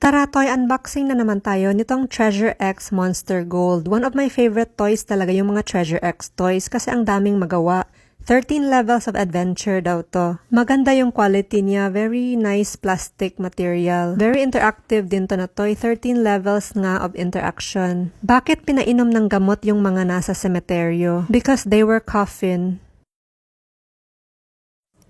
Tara, toy unboxing na naman tayo nitong Treasure X Monster Gold. One of my favorite toys talaga yung mga Treasure X toys kasi ang daming magawa. 13 levels of adventure daw to. Maganda yung quality niya, very nice plastic material. Very interactive din to na toy, 13 levels nga of interaction. Bakit pinainom ng gamot yung mga nasa semeteryo? Because they were coffin.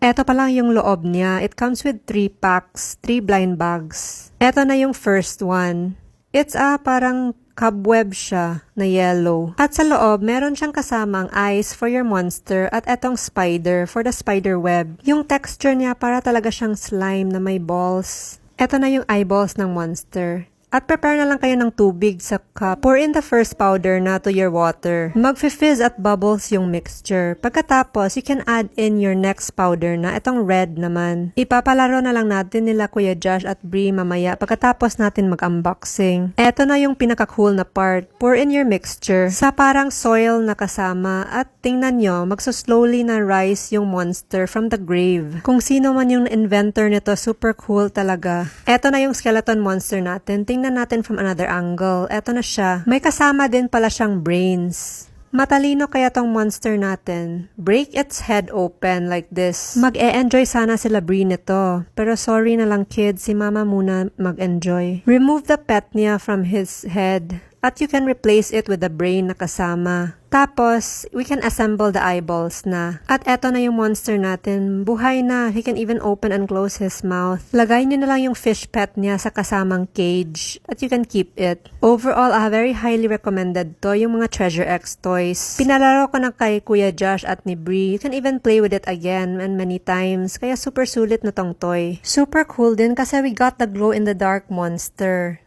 Eto pa lang yung loob niya. It comes with 3 packs, 3 blind bags. Eto na yung first one. It's parang cobweb siya na yellow. At sa loob, meron siyang kasamang eyes for your monster at etong spider for the spider web. Yung texture niya para talaga siyang slime na may balls. Eto na yung eyeballs ng monster. At prepare na lang kayo ng tubig sa cup. Pour in the first powder na to your water. Mag-fizz at bubbles yung mixture. Pagkatapos, you can add in your next powder na itong red naman. Ipapalaro na lang natin nila Kuya Josh at Brie mamaya pagkatapos natin mag-unboxing. Eto na yung pinaka-cool na part. Pour in your mixture sa parang soil na kasama at tingnan nyo, magso-slowly na rise yung monster from the grave. Kung sino man yung inventor nito, super cool talaga. Eto na yung skeleton monster natin. Tingnan natin from another angle. Eto na siya. May kasama din pala siyang brains. Matalino kaya tong monster natin. Break its head open like this. Mag-e-enjoy sana sila Brie nito. Pero sorry na lang kids, si mama muna mag-enjoy. Remove the pet niya from his head. At you can replace it with the brain na kasama. Tapos, we can assemble the eyeballs na. At eto na yung monster natin. Buhay na. He can even open and close his mouth. Lagay nyo na lang yung fish pet niya sa kasamang cage. At you can keep it. Overall, very highly recommended to yung mga Treasure X toys. Pinalaro ko na kay Kuya Josh at ni Brie. You can even play with it again and many times. Kaya super sulit na tong toy. Super cool din kasi we got the glow in the dark monster.